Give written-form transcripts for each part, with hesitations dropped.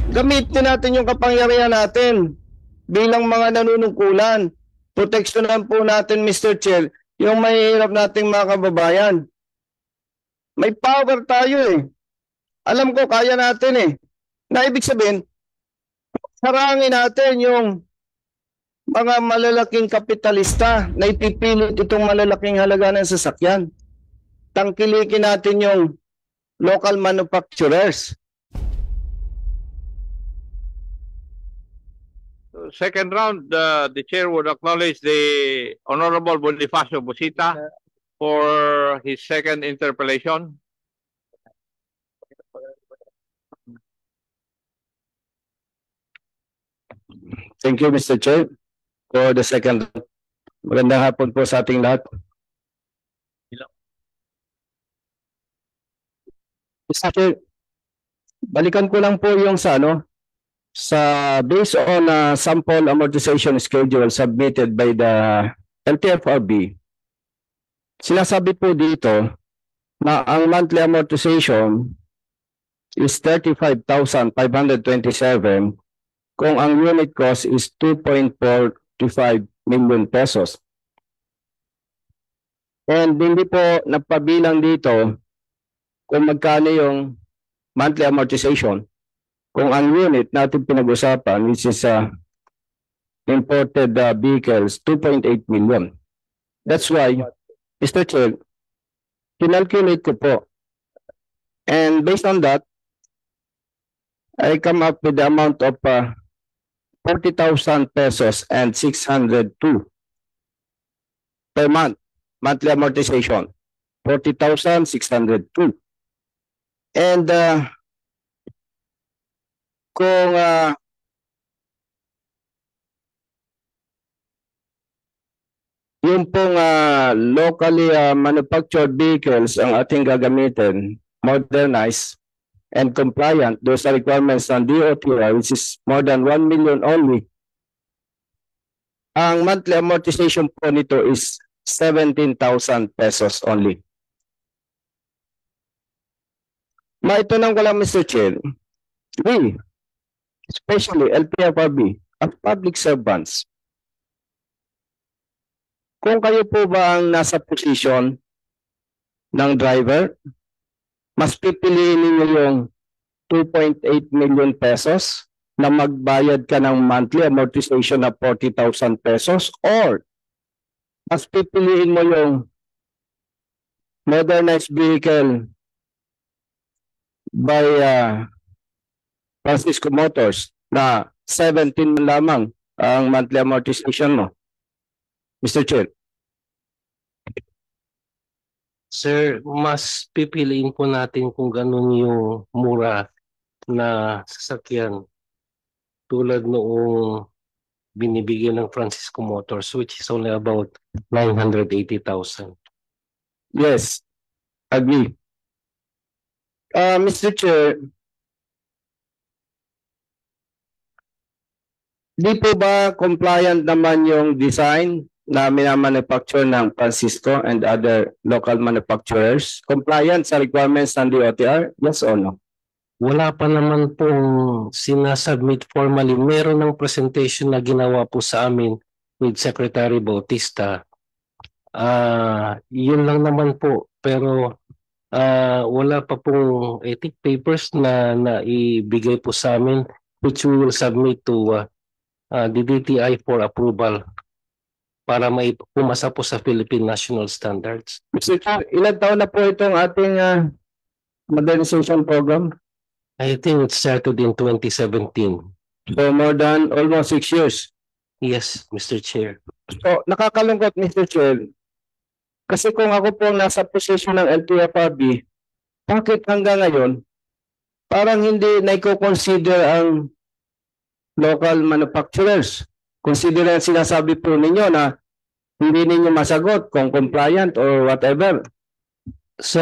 Gamitin natin yung kapangyarihan natin bilang mga nanunungkulan. Proteksyonan po natin, Mr. Chair, yung mahihirap nating mga kababayan. May power tayo eh. Alam ko, kaya natin eh. Na ibig sabihin, sarangin natin yung mga malalaking kapitalista na ipipilit itong malalaking halaga ng sasakyan. Tangkilikin natin yung local manufacturers. Second round, the chair would acknowledge the Honorable Bonifacio Busita for his second interpellation. Thank you, Mr. Chair, for the second round. Magandang hapon po sa ating lahat. Mr. Chair, balikan ko lang po yung sa based on a sample amortization schedule submitted by the LTFRB. Sinasabi po dito na ang monthly amortization is 35,527 kung ang unit cost is 2.45 million pesos. And hindi po napabilang dito kung magkano yung monthly amortization kung ang unit natin pinag-usapan, which is imported vehicles, 2.8 million. That's why, Mr. Chair, kinalculate ko po. And based on that, I come up with the amount of 40,000 pesos and 602 per month, monthly amortization. 40,602. And kung yung pong locally manufactured vehicles ang ating gagamitin, modernized and compliant, those are requirements ng DOTR, which is more than 1 million only. Ang monthly amortization po nito is 17,000 pesos only. Maitanong ko lang, Mr. Chair, we, especially LTFRB, as public servants, kung kayo po ba ang nasa posisyon ng driver, mas pipiliin ninyo yung 2.8 million pesos na magbayad ka ng monthly amortization na 40,000 pesos or mas pipiliin mo yung modernized vehicle by Francisco Motors na 17 lamang ang monthly amortization mo, Mr. Chair? Sir, mas pipiliin po natin kung ganun yung mura na sasakyan tulad noong binibigyan ng Francisco Motors, which is only about 980,000. Yes, agree. Mr. Chair, di po ba compliant naman yung design na minamanufacture ng Francisco and other local manufacturers? Compliant sa requirements ng DOTR? Yes or no? Wala pa naman pong sinasubmit formally. Meron ng presentation na ginawa po sa amin with Secretary Bautista. Yun lang naman po. Pero wala pa pong ethic papers na ibigay po sa amin, which we will submit to the DTI for approval para may pumasa po sa Philippine National Standards. Mr. Chair, ilang taon na po itong ating modernization program? I think it started in 2017. So more than almost 6 years. Yes, Mr. Chair. So nakakalungkot, Mr. Chair, kasi kung ako po nasa posisyon ng LTFRB, bakit hanggang ngayon parang hindi na-consider ang local manufacturers? Consider ang sinasabi po ninyo na hindi ninyo masagot kung compliant or whatever. So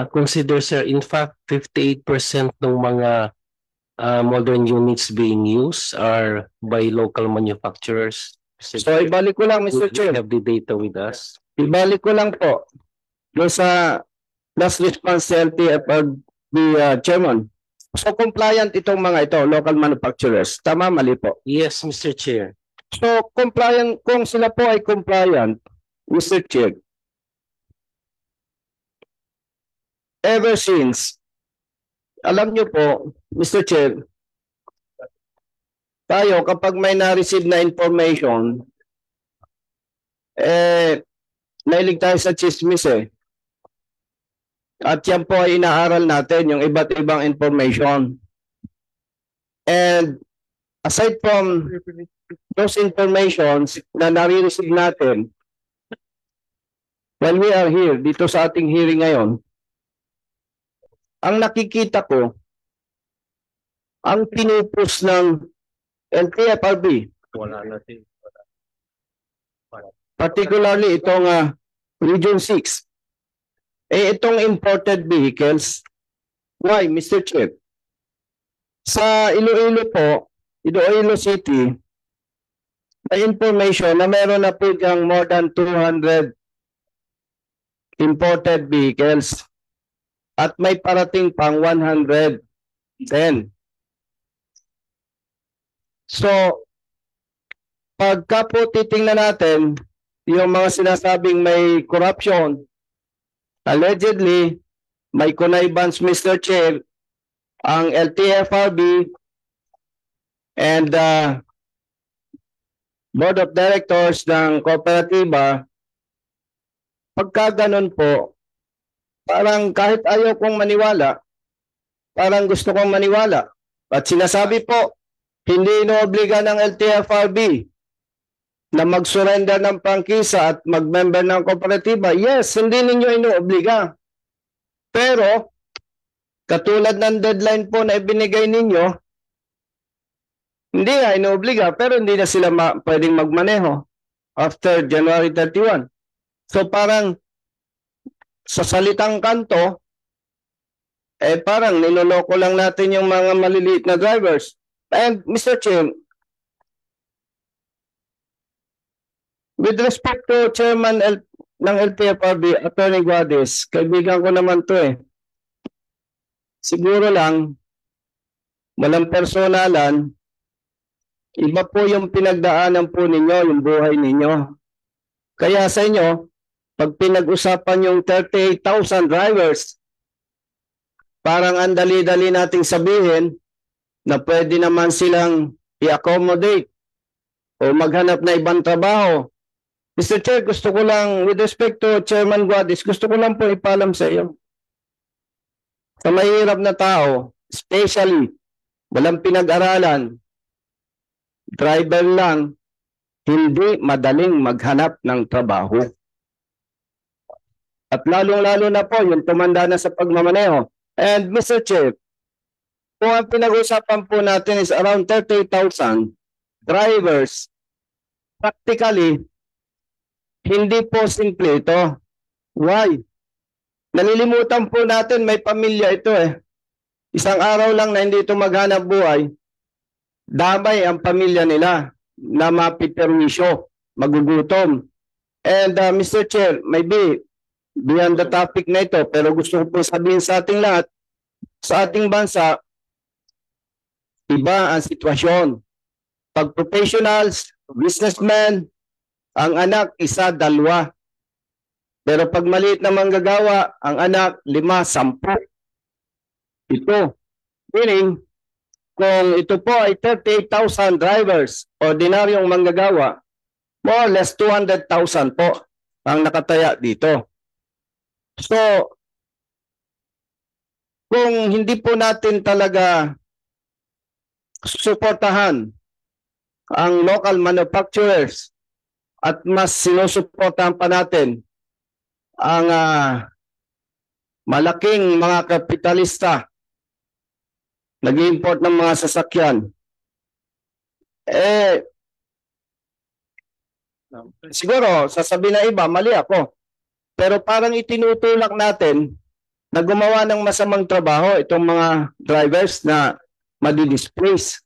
consider, sir, in fact 58% ng mga modern units being used are by local manufacturers. So ibalik ko lang, Mr. Chair. We have the data with us. Ibalik ko lang po doon sa last response sa LTFRB chairman. So compliant itong mga ito, local manufacturers. Tama, mali po. Yes, Mr. Chair. So compliant, kung sila po ay compliant, Mr. Chair, ever since, alam niyo po, Mr. Chair, tayo kapag may na-receive na information, nailig tayo sa chismis eh. At yan po ay inaaral natin, yung iba't ibang information. And aside from those informations na nare-receive natin, when we are here, dito sa ating hearing ngayon, ang nakikita ko, ang pinupus ng LTFRB, Wala natin. particularly itong Region 6, itong imported vehicles. Why, Mr. Chair? Sa Iloilo po, Iloilo City, may information na meron na po diyang more than 200 imported vehicles at may parating pang 110. So, pagka po titingnan natin yung mga sinasabing may corruption, allegedly, may connivance, Mr. Chair, ang LTFRB and Board of Directors ng kooperatiba, pagka ganun po, parang kahit ayaw kong maniwala, parang gusto kong maniwala. At sinasabi po, hindi inoobliga ng LTFRB na mag-surrender ng prangkisa at mag-member ng kooperatiba. Yes, hindi ninyo inoobliga. Pero, katulad ng deadline po na ibinigay ninyo, hindi nga inoobliga, pero hindi na sila pwedeng magmaneho after January 31. So parang sa salitang kanto, parang niloloko lang natin yung mga maliliit na drivers. And Mr. Chair, with respect to Chairman ng LTFRB, Attorney Guades, kaibigan ko naman to eh. Siguro lang, walang personalan, iba po yung pinagdaanan po ninyo, yung buhay ninyo. Kaya sa inyo, pag pinag-usapan yung 38,000 drivers, parang ang dali-dali nating sabihin na pwede naman silang i-accommodate o maghanap na ibang trabaho. Mr. Chair, gusto ko lang, with respect to Chairman Guades, gusto ko lang po ipalam sa iyo. Sa mahirap na tao, especially, walang pinag-aralan, driver lang, hindi madaling maghanap ng trabaho. At lalong-lalo na po yung tumanda na sa pagmamaneho. And Mr. Chair, kung ang pinag-usapan po natin is around 38,000 drivers, practically, hindi po simple ito. Why? Nalilimutan po natin may pamilya ito eh. Isang araw lang na hindi ito maghanap buhay, damay ang pamilya nila na mapiperwisyo, magugutom. And Mr. Chair, maybe beyond the topic na ito, pero gusto ko po sabihin sa ating lahat, sa ating bansa, iba ang sitwasyon. Pag professionals, businessmen, ang anak, isa, dalawa. Pero pag maliit na manggagawa, ang anak, 5, 10. Ito. Meaning, kung ito po ay 38,000 drivers, ordinaryong manggagawa, more or less 200,000 po ang nakataya dito. So, kung hindi po natin talaga suportahan ang local manufacturers at mas sinusuportahan pa natin ang malaking mga kapitalista nag-import ng mga sasakyan, siguro sasabihin na iba, mali ako. Pero parang itinutulak natin na gumawa ng masamang trabaho itong mga drivers na madi-displace.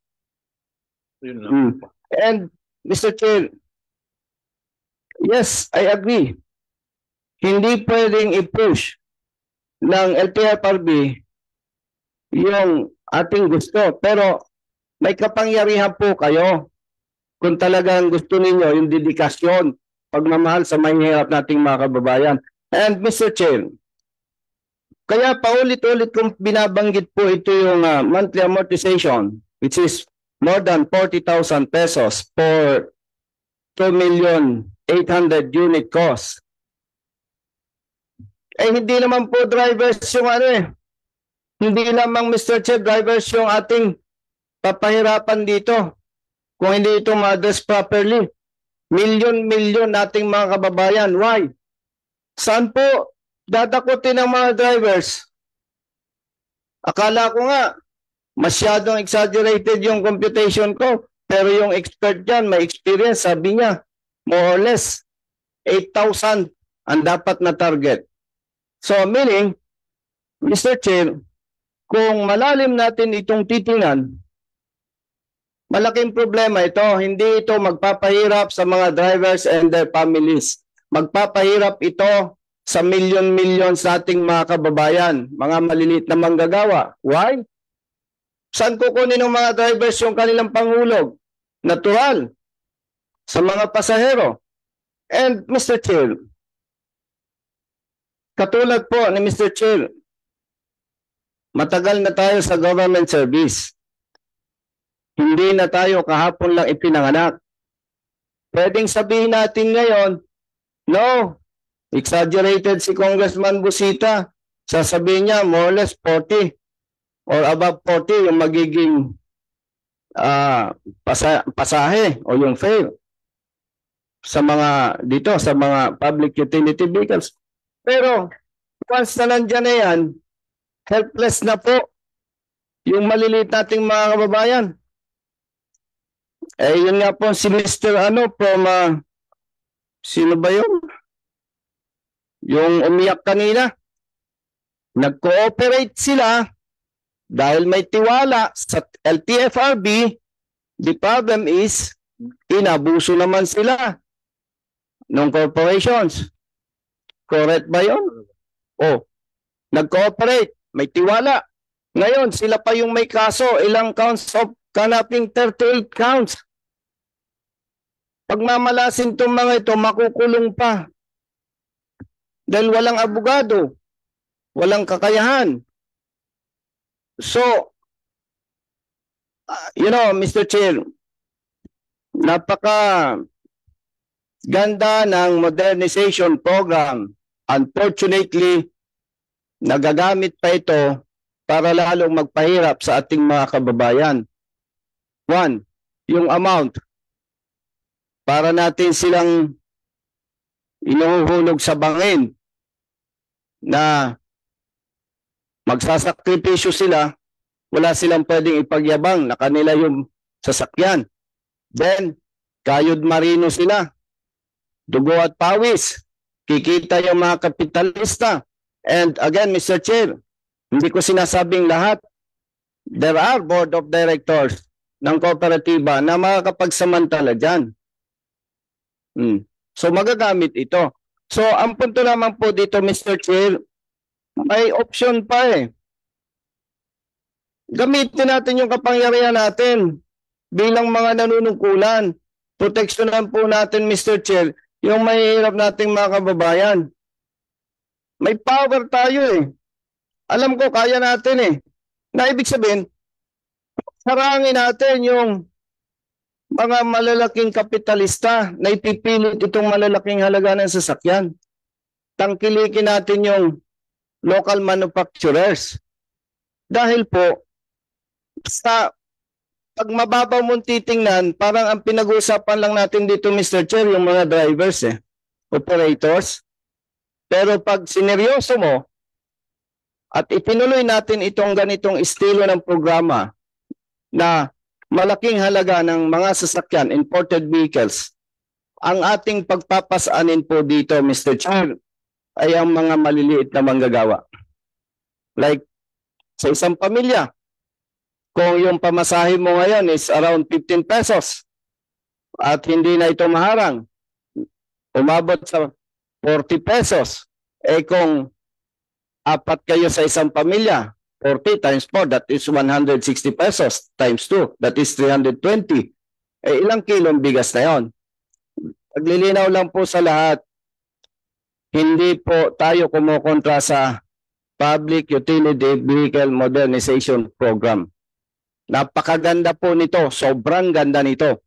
And Mr. Chair, yes, I agree. Hindi pwedeng i-push ng LTFRB yung ating gusto. Pero may kapangyarihan po kayo kung talagang gusto ninyo yung dedikasyon, pagmamahal sa mahihirap nating mga kababayan. And Mr. Chair, kaya paulit-ulit kong binabanggit po ito yung monthly amortization, which is more than 40,000 pesos for 2,800,000 unit cost. Eh hindi naman po drivers yung hindi lamang Mr. Chair, drivers yung ating papahirapan dito. Kung hindi ito ma-address properly, milyon-milyon nating mga kababayan. Why? Saan po dadakutin ng mga drivers? Akala ko nga, masyadong exaggerated yung computation ko. Pero yung expert dyan, may experience, sabi niya, more or less, 8,000 ang dapat na target. So meaning, Mr. Chair, kung malalim natin itong titingnan, malaking problema ito. Hindi ito magpapahirap sa mga drivers and their families. Magpapahirap ito sa milyon-milyon sa ating mga kababayan, mga maliliit na manggagawa. Why? Saan kukunin ng mga drivers yung kanilang panghulog? Natural. Sa mga pasahero. And Mr. Chair, katulad po ni Mr. Chair, matagal na tayo sa government service. Hindi na tayo kahapon lang ipinanganak. Pwedeng sabihin natin ngayon, no, exaggerated si Congressman Busita. Sasabihin niya more or less 40 or above 40 yung magiging pasahe o yung fare sa mga dito, sa mga public utility vehicles. Pero once na nandyan na yan, helpless na po yung maliliit nating mga kababayan. Eh, yun nga po si Mr. from, sino ba yun? Yung umiyak kanina. Nag-cooperate sila dahil may tiwala sa LTFRB. The problem is, inabuso naman sila ng corporations. Correct ba yun? Oh, nag-cooperate, may tiwala. Ngayon, sila pa yung may kaso. Ilang counts of kanaping 38 counts. Pagmamalasin itong mga ito, makukulong pa. Dahil walang abogado, walang kakayahan. So, Mr. Chair, napaka ganda ng modernization program. Unfortunately, nagagamit pa ito para lalong magpahirap sa ating mga kababayan. One, yung amount. Para natin silang inuhulog sa bangin na magsasakripisyo sila, wala silang pwedeng ipagyabang na kanila yung sasakyan. Then, kayod marino sila. Dugo at pawis. Kikita yung mga kapitalista. And again, Mr. Chair, hindi ko sinasabing lahat. There are board of directors ng kooperatiba na makakapagsamantala dyan. So magagamit ito. So ang punto naman po dito, Mr. Chair, may option pa eh. Gamitin natin yung kapangyarihan natin bilang mga nanunungkulan. Proteksyonan po natin, Mr. Chair, yung mahihirap nating mga kababayan. May power tayo eh. Alam ko, kaya natin eh. Na ibig sabihin, sarangin natin yung mga malalaking kapitalista na ipipilit itong malalaking halaga ng sasakyan. Tangkilikin natin yung local manufacturers. Dahil po, sa pag mababaw mong titingnan, parang ang pinag-uusapan lang natin dito, Mr. Chair, yung mga drivers operators. Pero pag sineryoso mo, at itinuloy natin itong ganitong estilo ng programa na malaking halaga ng mga sasakyan, imported vehicles, ang ating pagpapasanin po dito, Mr. Chair, ay ang mga maliliit na manggagawa. Like sa isang pamilya, kung yung pamasahe mo ngayon is around 15 pesos at hindi na ito maharang, umabot sa 40 pesos, eh kung apat kayo sa isang pamilya, 40 times 4, that is 160 pesos times 2, that is 320. Eh, ilang kilong bigas na yon? Paglilinaw lang po sa lahat, hindi po tayo kumukontra sa Public Utility Vehicle Modernization Program. Napakaganda po nito, sobrang ganda nito.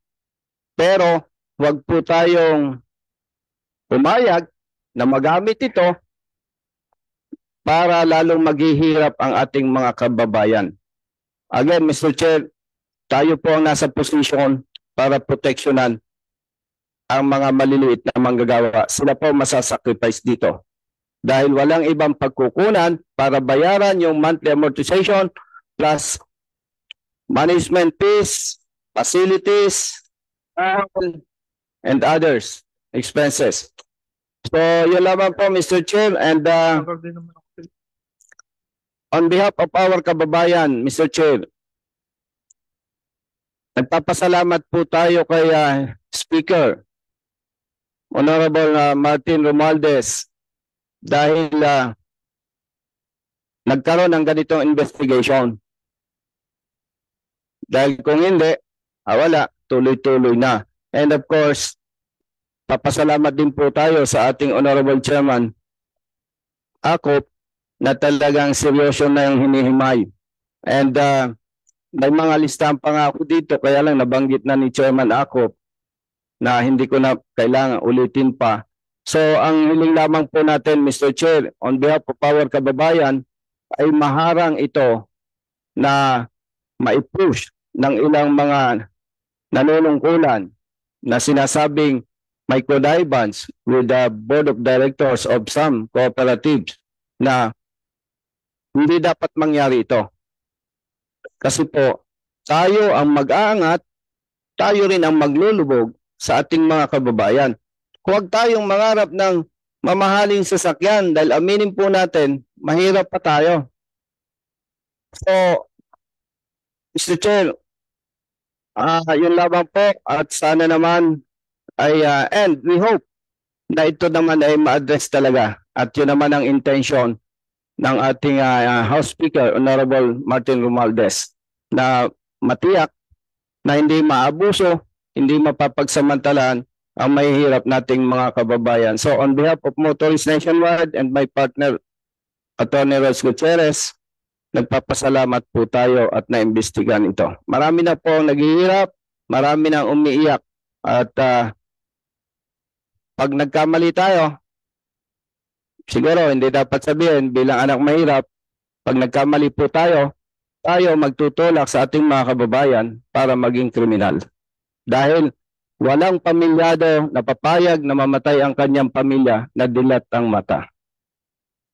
Pero wag po tayong umayag na magamit ito para lalong maghihirap ang ating mga kababayan. Again, Mr. Chair, tayo po ang nasa posisyon para proteksyonan ang mga maliliit na manggagawa. Sila po masasacrifice dito. Dahil walang ibang pagkukunan para bayaran yung monthly amortization plus management fees, facilities, and others expenses. So, yun lamang po, Mr. Chair, and on behalf of our kababayan, Mr. Chair, nagpapasalamat po tayo kay Speaker, Honorable Martin Romualdez, dahil nagkaroon ng ganitong investigation. Dahil kung hindi, wala, tuloy-tuloy na. And of course, papasalamat din po tayo sa ating Honorable Chairman Akop na talagang seryoso na yung hinihimay. And may mga listahan pa nga ako dito, kaya lang nabanggit na ni Chairman Akop na hindi ko na kailangan ulitin pa. So ang hiling lamang po natin, Mr. Chair, on behalf of our kababayan, ay maharang ito na maipush ng ilang mga nanunungkulan na sinasabing may connivance with the board of directors of some cooperatives na hindi dapat mangyari ito. Kasi po, tayo ang mag-aangat, tayo rin ang maglulubog sa ating mga kababayan. Huwag tayong mangarap ng mamahaling sasakyan dahil aminin po natin, mahirap pa tayo. So, Mr. Chair, yun lamang po at sana naman ay, and we hope na ito naman ay ma-address talaga at yun naman ang intention ng ating House Speaker, Honorable Martin Romualdez, na matiyak na hindi maabuso, hindi mapapagsamantalaan ang mahihirap nating mga kababayan. So on behalf of Motorists Nationwide and my partner, Attorney Rose Gutierrez, nagpapasalamat po tayo at naimbestigan ito. Marami na po ang naghihirap, marami na umiiyak at pag nagkamali tayo, siguro hindi dapat sabihin bilang anak mahirap, pag nagkamali po tayo magtutulak sa ating mga kababayan para maging kriminal. Dahil walang pamilyado na papayag na mamatay ang kanyang pamilya na dilat ang mata.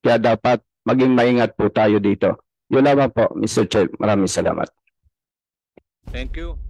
Kaya dapat maging maingat po tayo dito. Yun lamang po, Mr. Chair. Maraming salamat. Thank you.